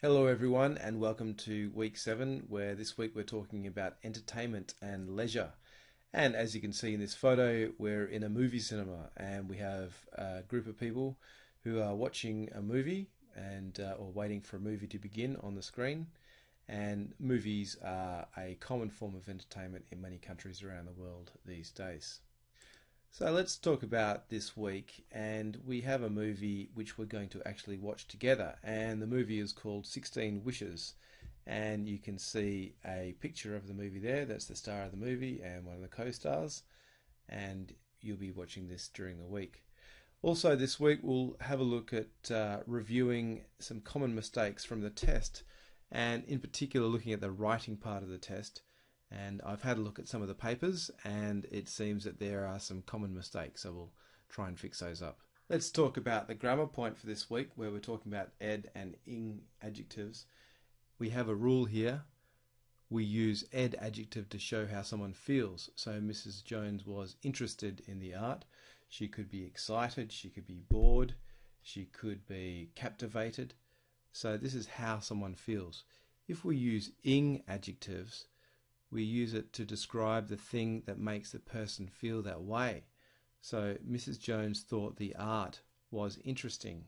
Hello, everyone, and welcome to week 7, where this week we're talking about entertainment and leisure. And as you can see in this photo, we're in a movie cinema and we have a group of people who are watching a movie and or waiting for a movie to begin on the screen. And movies are a common form of entertainment in many countries around the world these days. So let's talk about this week, and we have a movie which we're going to actually watch together, and the movie is called 16 Wishes, and you can see a picture of the movie there. That's the star of the movie and one of the co-stars, and you'll be watching this during the week. Also this week we'll have a look at reviewing some common mistakes from the test, and in particular looking at the writing part of the test. And I've had a look at some of the papers and it seems that there are some common mistakes, so we'll try and fix those up. Let's talk about the grammar point for this week, where we're talking about ed and ing adjectives. We have a rule here. We use ed adjective to show how someone feels. So Mrs. Jones was interested in the art. She could be excited, she could be bored, she could be captivated. So this is how someone feels. If we use ing adjectives, we use it to describe the thing that makes the person feel that way. So Mrs. Jones thought the art was interesting.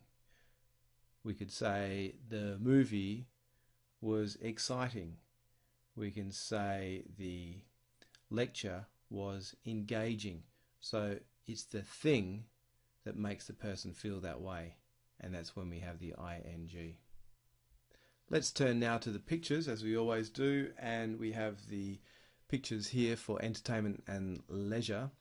We could say the movie was exciting. We can say the lecture was engaging. So it's the thing that makes the person feel that way, and that's when we have the ing. Let's turn now to the pictures, as we always do, and we have the pictures here for entertainment and leisure.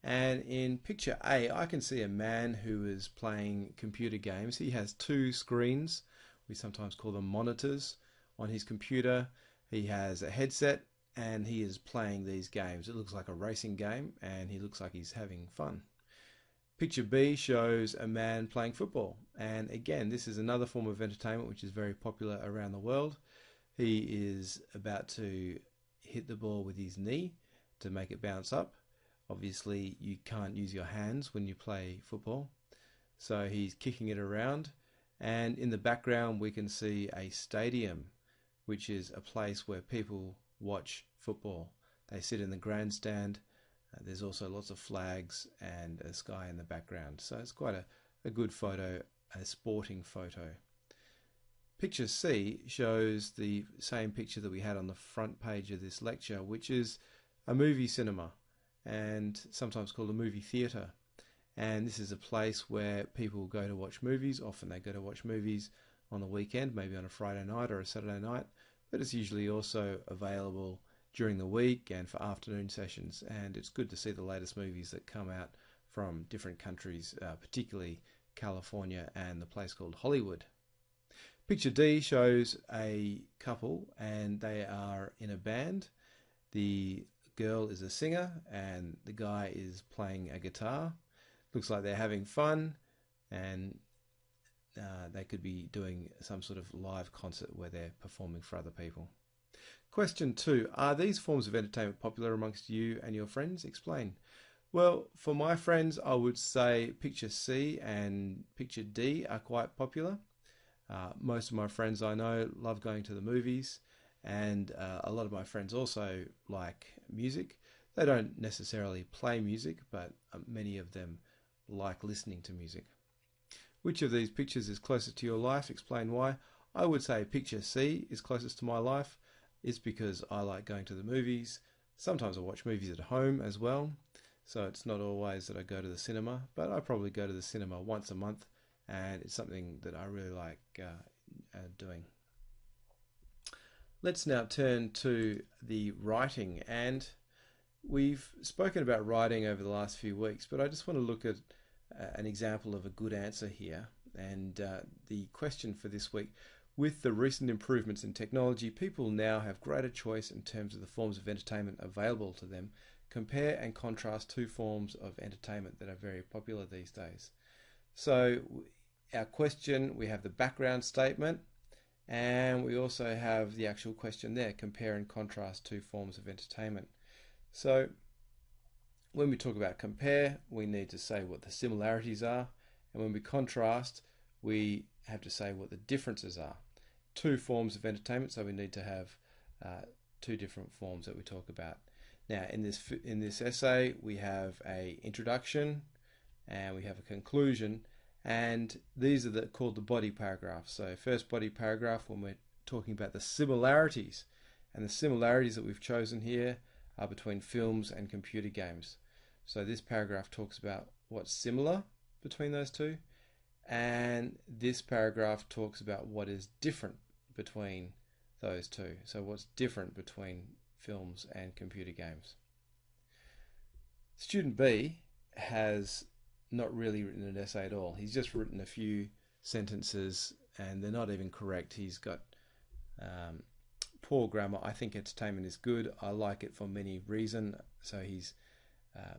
And in picture A, I can see a man who is playing computer games. He has two screens, we sometimes call them monitors, on his computer. He has a headset and he is playing these games. It looks like a racing game and he looks like he's having fun. Picture B shows a man playing football, and again this is another form of entertainment which is very popular around the world. He is about to hit the ball with his knee to make it bounce up. Obviously you can't use your hands when you play football, so he's kicking it around, and in the background we can see a stadium, which is a place where people watch football. They sit in the grandstand. There's also lots of flags and a sky in the background. So it's quite a good photo, a sporting photo. Picture C shows the same picture that we had on the front page of this lecture, which is a movie cinema, and sometimes called a movie theatre. And this is a place where people go to watch movies. Often they go to watch movies on the weekend, maybe on a Friday night or a Saturday night, but it's usually also available during the week and for afternoon sessions, and it's good to see the latest movies that come out from different countries, particularly California and the place called Hollywood. Picture D shows a couple and they are in a band. The girl is a singer and the guy is playing a guitar. Looks like they're having fun, and they could be doing some sort of live concert where they're performing for other people. Question 2. Are these forms of entertainment popular amongst you and your friends? Explain. Well, for my friends, I would say picture C and picture D are quite popular. Most of my friends I know love going to the movies, and a lot of my friends also like music. They don't necessarily play music, but many of them like listening to music. Which of these pictures is closer to your life? Explain why. I would say picture C is closest to my life. It's because I like going to the movies. Sometimes I watch movies at home as well, so it's not always that I go to the cinema, but I probably go to the cinema once a month, and it's something that I really like doing. Let's now turn to the writing, and we've spoken about writing over the last few weeks, but I just want to look at an example of a good answer here. And the question for this week: with the recent improvements in technology, people now have greater choice in terms of the forms of entertainment available to them. Compare and contrast two forms of entertainment that are very popular these days. So our question, we have the background statement, and we also have the actual question there: compare and contrast two forms of entertainment. So when we talk about compare, we need to say what the similarities are, and when we contrast, we have to say what the differences are. two forms of entertainment, so we need to have two different forms that we talk about. Now, in this essay, we have a introduction and we have a conclusion, and these are called the body paragraphs. So, first body paragraph, when we're talking about the similarities, and the similarities that we've chosen here are between films and computer games. So this paragraph talks about what's similar between those two, and this paragraph talks about what is different between those two. So what's different between films and computer games. Student B has not really written an essay at all. He's just written a few sentences and they're not even correct. He's got poor grammar. I think entertainment is good. I like it for many reasons. So he's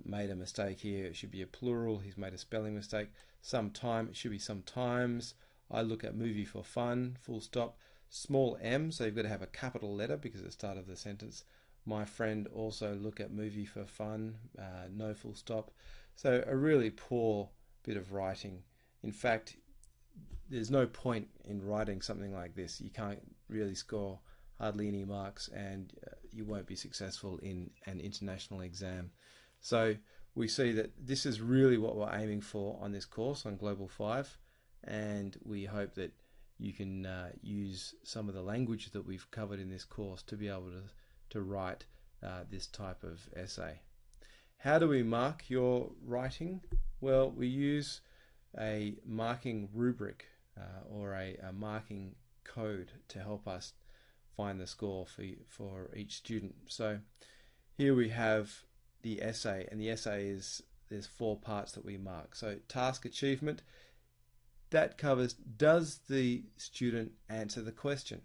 made a mistake here. It should be a plural. He's made a spelling mistake. Sometime, it should be sometimes. I look at movie for fun, full stop. Small m, so you've got to have a capital letter because it's the start of the sentence. My friend also look at movie for fun, no full stop. So a really poor bit of writing. In fact, there's no point in writing something like this. You can't really score hardly any marks and you won't be successful in an international exam. So we see that this is really what we're aiming for on this course on Global 5, and we hope that you can use some of the language that we've covered in this course to be able to write this type of essay. How do we mark your writing? Well, we use a marking rubric or a marking code to help us find the score for each student. So here we have the essay, and the essay there's 4 parts that we mark. So task achievement, that covers, does the student answer the question?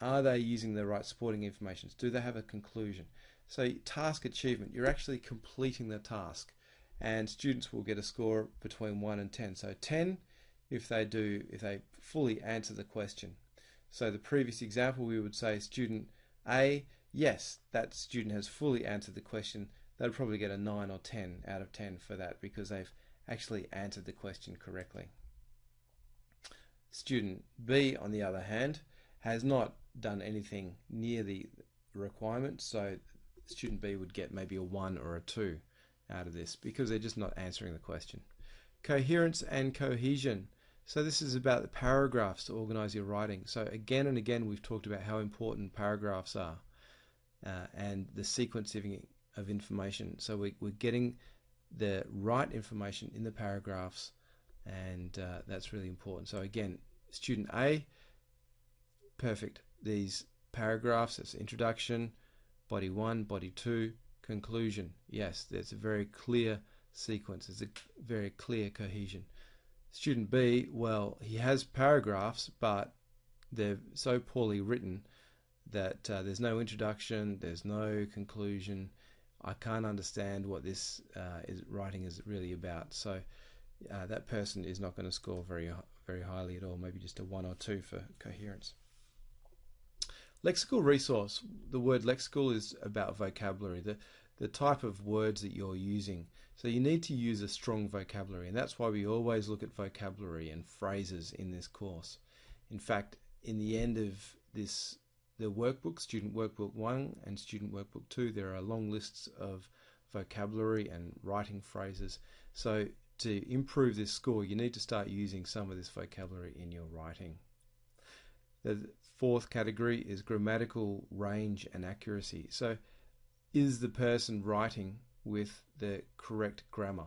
Are they using the right supporting information? Do they have a conclusion? So task achievement, you're actually completing the task, and students will get a score between 1 and 10. So 10 if they fully answer the question. So the previous example, we would say student A, yes, that student has fully answered the question. They'll probably get a 9 or 10 out of 10 for that because they've actually answered the question correctly. Student B, on the other hand, has not done anything near the requirement, so student B would get maybe a 1 or a 2 out of this because they're just not answering the question. Coherence and cohesion. So this is about the paragraphs to organize your writing. So again and again we've talked about how important paragraphs are and the sequencing of information. So we're getting the right information in the paragraphs, and that's really important. So again, student A, perfect. These paragraphs, it's introduction, body 1, body 2, conclusion. Yes, there's a very clear sequence. There's a very clear cohesion. Student B, well, he has paragraphs, but they're so poorly written that there's no introduction, there's no conclusion. I can't understand what this writing is really about. So that person is not going to score very highly at all, maybe just a 1 or 2 for coherence. Lexical resource. The word lexical is about vocabulary, the type of words that you're using. So you need to use a strong vocabulary, and that's why we always look at vocabulary and phrases in this course. In fact, in the end of the workbook, Student Workbook 1 and Student Workbook 2, there are long lists of vocabulary and writing phrases. So to improve this score, you need to start using some of this vocabulary in your writing. The 4th category is grammatical range and accuracy. So is the person writing with the correct grammar?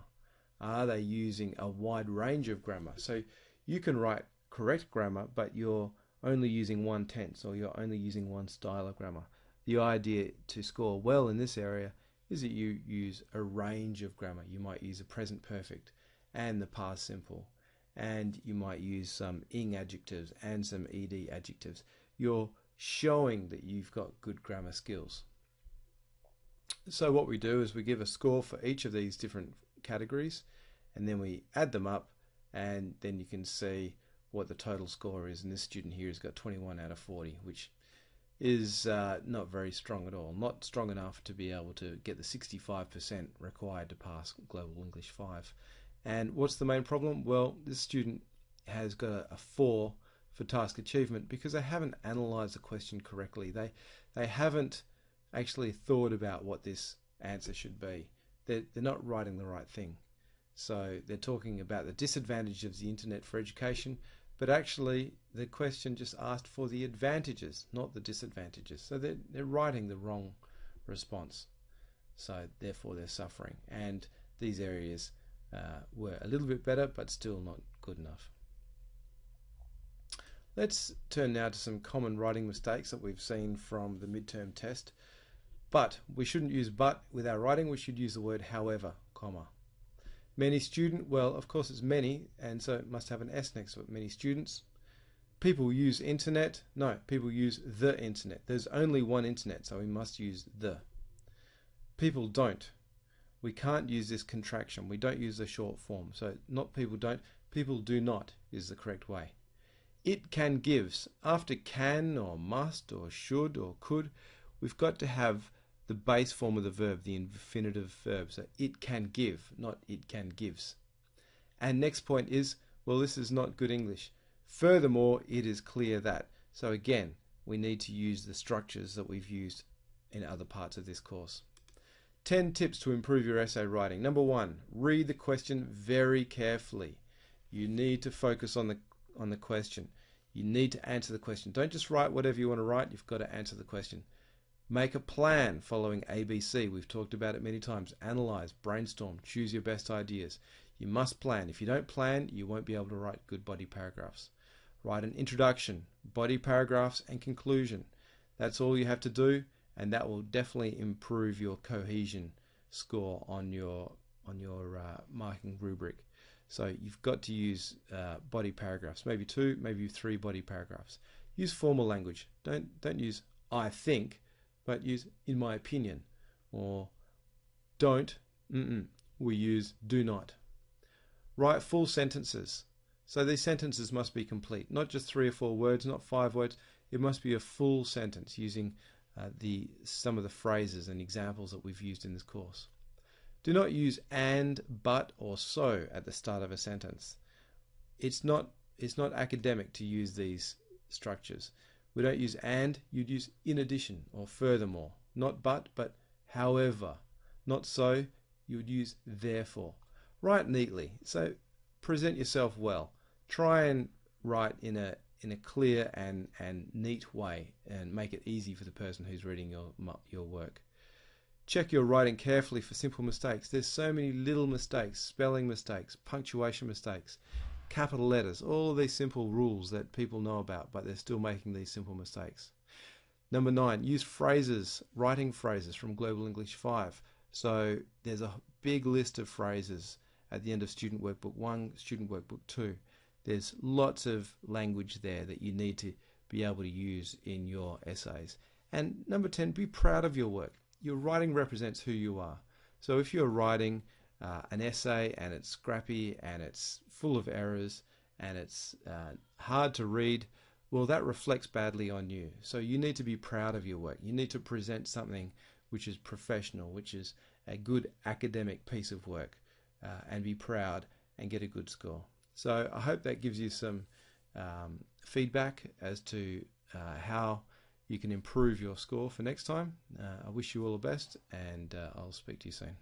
Are they using a wide range of grammar? So you can write correct grammar, but you're only using one tense or you're only using one style of grammar. The idea to score well in this area is that you use a range of grammar. You might use a present perfect and the past simple, and you might use some ing adjectives and some ed adjectives. You're showing that you've got good grammar skills. So what we do is we give a score for each of these different categories, and then we add them up, and then you can see what the total score is. And this student here has got 21 out of 40, which is not very strong at all. Not strong enough to be able to get the 65% required to pass Global English 5. And what's the main problem? Well, this student has got a 4 for task achievement because they haven't analysed the question correctly. They haven't actually thought about what this answer should be. They're not writing the right thing. So they're talking about the disadvantages of the internet for education, but actually the question just asked for the advantages, not the disadvantages. So they're writing the wrong response. So therefore they're suffering. And these areas were a little bit better, but still not good enough. Let's turn now to some common writing mistakes that we've seen from the midterm test. But we shouldn't use but with our writing. We should use the word however, comma. Many student, well, of course it's many, and so it must have an S next to it. Many students. People use internet. No, people use the internet. There's only one internet, so we must use the. People don't. We can't use this contraction. We don't use the short form. So not people don't, people do not is the correct way. It can gives. After can or must or should or could, we've got to have the base form of the verb, the infinitive verb. So it can give, not it can gives. And next point is, well, this is not good English. Furthermore, it is clear that. So again, we need to use the structures that we've used in other parts of this course. 10 tips to improve your essay writing. Number 1, read the question very carefully. You need to focus on the question. You need to answer the question. Don't just write whatever you want to write. You've got to answer the question. Make a plan following ABC. We've talked about it many times. Analyze, brainstorm, choose your best ideas. You must plan. If you don't plan, you won't be able to write good body paragraphs. Write an introduction, body paragraphs, and conclusion. That's all you have to do, and that will definitely improve your cohesion score on your marking rubric. So you've got to use body paragraphs, maybe 2, maybe 3 body paragraphs. Use formal language. Don't use I think, but use in my opinion, or don't. We use do not. Write full sentences. So these sentences must be complete, not just 3 or 4 words, not 5 words. It must be a full sentence using some of the phrases and examples that we've used in this course. Do not use and, but, or so at the start of a sentence. It's not academic to use these structures. We don't use and, you'd use in addition or furthermore. Not but however. Not so, you would use therefore. Write neatly. So present yourself well. Try and write in a clear and neat way and make it easy for the person who's reading your work. Check your writing carefully for simple mistakes. There's so many little mistakes, spelling mistakes, punctuation mistakes, capital letters, all these simple rules that people know about, but they're still making these simple mistakes. Number 9, use phrases, writing phrases from Global English 5. So there's a big list of phrases at the end of Student Workbook 1, Student Workbook 2. There's lots of language there that you need to be able to use in your essays. And number 10, be proud of your work. Your writing represents who you are. So if you're writing an essay and it's scrappy and it's full of errors and it's hard to read, well, that reflects badly on you. So you need to be proud of your work. You need to present something which is professional, which is a good academic piece of work, and be proud and get a good score. So I hope that gives you some feedback as to how you can improve your score for next time. I wish you all the best, and I'll speak to you soon.